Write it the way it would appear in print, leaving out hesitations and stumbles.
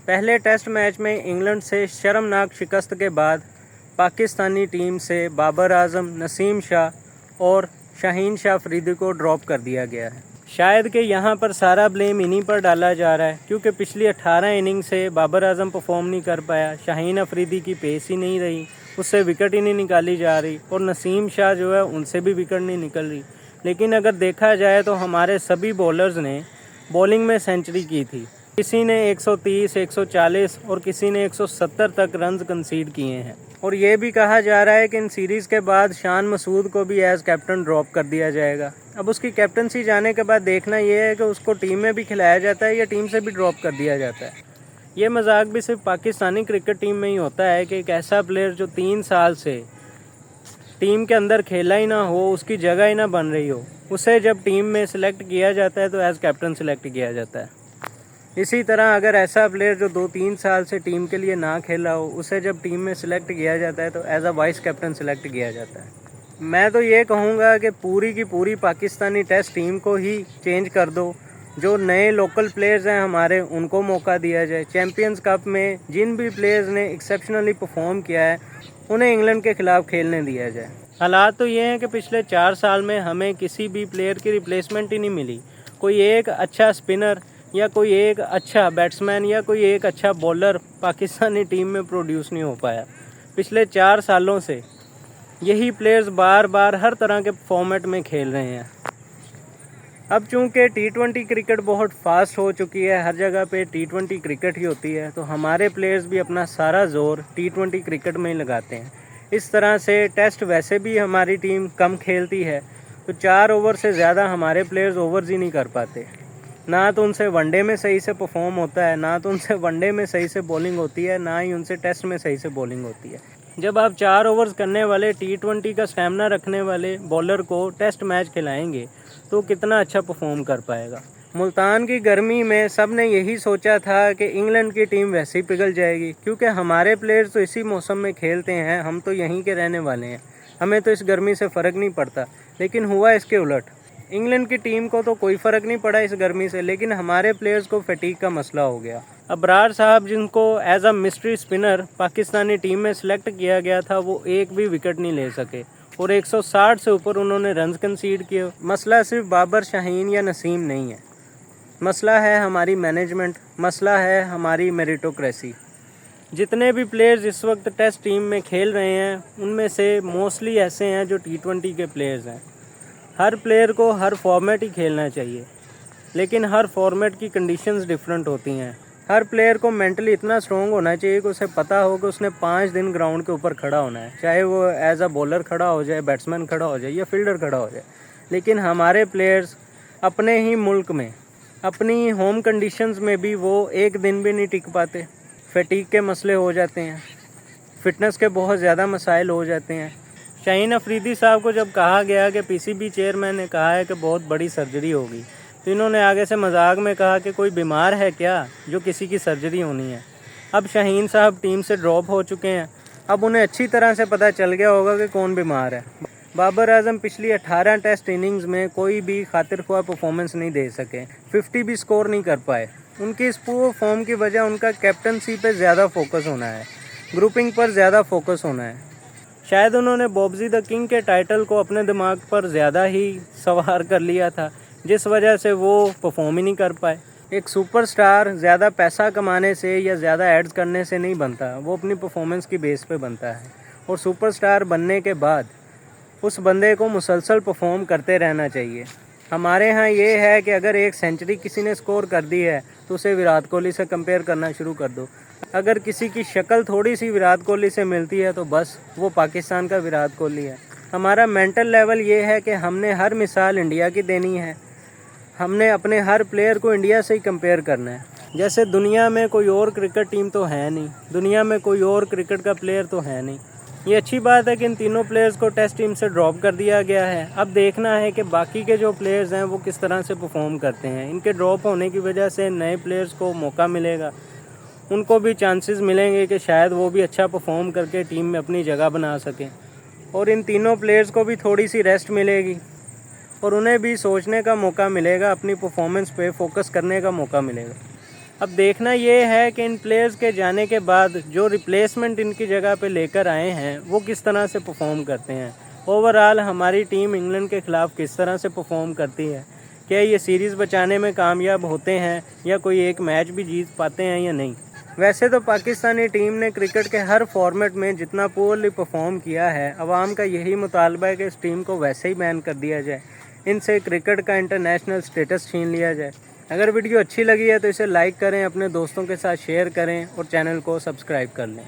پہلے test match میں England سے شرمناک شکست کے بعد پاکستانی ٹیم سے بابر اعظم، نسیم شاہ اور شاہین شاہ افریدی کو ڈراپ کر دیا گیا ہے۔ شاید کہ یہاں پر سارا بلیم انہی پر ڈالا جا رہا ہے، کیونکہ پچھلی 18 اننگ سے بابر اعظم پرفارم نہیں کر پایا، شاہین افریدی کی پیس ہی نہیں رہی، اس سے وکٹ ہی نہیں نکالی جا رہی، اور نسیم شاہ جو ہے ان سے بھی وکٹ نہیں نکل رہی۔ لیکن اگر دیکھا جائے تو ہمارے سبھی بولرز نے بولنگ میں سینچری کی تھی، کسی نے 130، 140 اور کسی نے 170 تک رنز کنسیڈ کیے ہیں۔ اور یہ بھی کہا جا رہا ہے کہ ان سیریز کے بعد شان مسعود کو بھی ایز کیپٹن ڈراپ کر دیا جائے گا۔ اب اس کی کیپٹنسی جانے کے بعد دیکھنا یہ ہے کہ اس کو ٹیم میں بھی کھلایا جاتا ہے یا ٹیم سے بھی ڈراپ کر دیا جاتا ہے۔ یہ مذاق بھی صرف پاکستانی کرکٹ ٹیم میں ہی ہوتا ہے کہ ایک ایسا پلیئر جو 3 سال سے ٹیم کے اندر کھیلا ہی نہ ہو، اس کی جگہ ہی نہ بن رہی ہو، اسے جب ٹیم میں سلیکٹ کیا جاتا ہے تو ایز کیپٹن سلیکٹ کیا جاتا ہے۔ اسی طرح اگر ایسا پلیئر جو 2-3 سال سے ٹیم کے لیے نہ کھیلا ہو، اسے جب ٹیم میں سلیکٹ کیا جاتا ہے تو as a vice captain select کیا جاتا ہے۔ میں تو یہ کہوں گا کہ پوری کی پوری پاکستانی ٹیسٹ ٹیم کو ہی چینج کر دو، جو نئے لوکل پلیئرز ہیں ہمارے ان کو موقع دیا جائے۔ چیمپئنز کپ میں جن بھی پلیئرز نے ایکسیپشنلی پرفارم کیا ہے انہیں انگلینڈ کے خلاف کھیلنے دیا جائے۔ حالات تو یہ ہیں کہ پچھلے 4 سال میں ہمیں کسی بھی پلیئر کی ریپلیسمنٹ ہی نہیں ملی، کوئی ایک اچھا اسپنر یا کوئی ایک اچھا بیٹسمین یا کوئی ایک اچھا بولر پاکستانی ٹیم میں پروڈیوس نہیں ہو پایا۔ پچھلے 4 سالوں سے یہی پلیئرز بار بار ہر طرح کے فارمیٹ میں کھیل رہے ہیں۔ اب چونکہ T20 کرکٹ بہت فاسٹ ہو چکی ہے، ہر جگہ پہ T20 کرکٹ ہی ہوتی ہے، تو ہمارے پلیئرز بھی اپنا سارا زور T20 کرکٹ میں ہی لگاتے ہیں۔ اس طرح سے ٹیسٹ ویسے بھی ہماری ٹیم کم کھیلتی ہے، تو 4 اوور سے زیادہ ہمارے پلیئرز اوورز ہی نہیں کر پاتے۔ نہ تو ان سے ون ڈے میں صحیح سے پرفارم ہوتا ہے، نہ تو ان سے ون ڈے میں صحیح سے بولنگ ہوتی ہے، نہ ہی ان سے ٹیسٹ میں صحیح سے بولنگ ہوتی ہے۔ جب آپ 4 اوورز کرنے والے T20 کا اسٹیمنا رکھنے والے بولر کو ٹیسٹ میچ کھلائیں گے تو کتنا اچھا پرفارم کر پائے گا۔ ملتان کی گرمی میں سب نے یہی سوچا تھا کہ انگلینڈ کی ٹیم ویسے ہی پگھل جائے گی، کیونکہ ہمارے پلیئرز تو اسی موسم میں کھیلتے ہیں، ہم تو یہیں کے رہنے والے ہیں، ہمیں تو اس گرمی سے فرق نہیں پڑتا۔ لیکن ہوا اس کے الٹ، انگلینڈ کی ٹیم کو تو کوئی فرق نہیں پڑا اس گرمی سے، لیکن ہمارے پلیئرز کو فٹیگ کا مسئلہ ہو گیا۔ ابرار صاحب جن کو as a mystery spinner Pakistani team میں سلیکٹ کیا گیا تھا، وہ ایک بھی وکٹ نہیں لے سکے اور 160 سے اوپر انہوں نے رنز کنسیڈ کیے۔ مسئلہ صرف بابر، شاہین یا نسیم نہیں ہے، مسئلہ ہے ہماری مینجمنٹ، مسئلہ ہے ہماری میریٹوکریسی۔ جتنے بھی پلیئرز اس وقت ٹیسٹ ٹیم میں کھیل رہے ہیں ان میں سے موسٹلی ایسے ہیں جو T20 کے پلیئرز ہیں۔ ہر پلیئر کو ہر فارمیٹ ہی کھیلنا چاہیے، لیکن ہر فارمیٹ کی کنڈیشنز ڈیفرنٹ ہوتی ہیں۔ ہر پلیئر کو مینٹلی اتنا اسٹرانگ ہونا چاہیے کہ اسے پتہ ہو کہ اس نے 5 دن گراؤنڈ کے اوپر کھڑا ہونا ہے، چاہے وہ ایز اے بولر کھڑا ہو جائے، بیٹسمین کھڑا ہو جائے یا فیلڈر کھڑا ہو جائے۔ لیکن ہمارے پلیئرز اپنے ہی ملک میں، اپنی ہوم کنڈیشنز میں بھی وہ ایک دن بھی نہیں ٹک پاتے، فٹیگ کے مسئلے ہو جاتے ہیں، فٹنس کے بہت زیادہ مسائل ہو جاتے ہیں۔ شاہین افریدی صاحب کو جب کہا گیا کہ PCB چیئرمین نے کہا ہے کہ بہت بڑی سرجری ہوگی، تو انہوں نے آگے سے مذاق میں کہا کہ کوئی بیمار ہے کیا جو کسی کی سرجری ہونی ہے۔ اب شاہین صاحب ٹیم سے ڈراپ ہو چکے ہیں، اب انہیں اچھی طرح سے پتہ چل گیا ہوگا کہ کون بیمار ہے۔ بابر اعظم پچھلی 18 ٹیسٹ اننگز میں کوئی بھی خاطر خواہ پرفارمنس نہیں دے سکے، 50 بھی سکور نہیں کر پائے۔ ان کی اس پور فارم کی وجہ ان کا کیپٹنسی پہ زیادہ فوکس ہونا ہے، گروپنگ پر زیادہ فوکس ہونا ہے۔ شاید انہوں نے بابزی دا کنگ کے ٹائٹل کو اپنے دماغ پر زیادہ ہی سوار کر لیا تھا، جس وجہ سے وہ پرفارم ہی نہیں کر پائے۔ ایک سپر سٹار زیادہ پیسہ کمانے سے یا زیادہ ایڈز کرنے سے نہیں بنتا، وہ اپنی پرفارمنس کی بیس پہ بنتا ہے، اور سپر سٹار بننے کے بعد اس بندے کو مسلسل پرفارم کرتے رہنا چاہیے۔ ہمارے ہاں یہ ہے کہ اگر ایک سینچری کسی نے سکور کر دی ہے تو اسے وراٹ کوہلی سے کمپیئر کرنا شروع کر دو۔ اگر کسی کی شکل تھوڑی سی وراٹ کوہلی سے ملتی ہے تو بس وہ پاکستان کا وراٹ کوہلی ہے۔ ہمارا مینٹل لیول یہ ہے کہ ہم نے ہر مثال انڈیا کی دینی ہے، ہم نے اپنے ہر پلیئر کو انڈیا سے ہی کمپیئر کرنا ہے۔ جیسے دنیا میں کوئی اور کرکٹ ٹیم تو ہے نہیں، دنیا میں کوئی اور کرکٹ کا پلیئر تو ہے نہیں۔ یہ اچھی بات ہے کہ ان تینوں پلیئرز کو ٹیسٹ ٹیم سے ڈراپ کر دیا گیا ہے۔ اب دیکھنا ہے کہ باقی کے جو پلیئرز ہیں وہ کس طرح سے پرفارم کرتے ہیں۔ ان کے ڈراپ ہونے کی وجہ سے نئے پلیئرز کو موقع ملے گا، ان کو بھی چانسز ملیں گے کہ شاید وہ بھی اچھا پرفارم کر کے ٹیم میں اپنی جگہ بنا سکیں، اور ان تینوں پلیئرز کو بھی تھوڑی سی ریسٹ ملے گی اور انہیں بھی سوچنے کا موقع ملے گا، اپنی پرفارمنس پہ فوکس کرنے کا موقع ملے گا۔ اب دیکھنا یہ ہے کہ ان پلیئرز کے جانے کے بعد جو ریپلیسمنٹ ان کی جگہ پہ لے کر آئے ہیں وہ کس طرح سے پرفارم کرتے ہیں. اوورآل ہماری ٹیم انگلینڈ کے خلاف کس طرح سے پرفارم کرتی ہے, کیا یہ سیریز بچانے میں کامیاب ہوتے ہیں یا کوئی ایک میچ بھی جیت پاتے ہیں یا نہیں. ویسے تو پاکستانی ٹیم نے کرکٹ کے ہر فارمیٹ میں جتنا پورلی پرفارم کیا ہے, عوام کا یہی مطالبہ ہے کہ اس ٹیم کو ویسے ہی بین کر دیا جائے, ان سے کرکٹ کا انٹرنیشنل سٹیٹس چھین لیا جائے. اگر ویڈیو اچھی لگی ہے تو اسے لائک کریں, اپنے دوستوں کے ساتھ شیئر کریں اور چینل کو سبسکرائب کر لیں.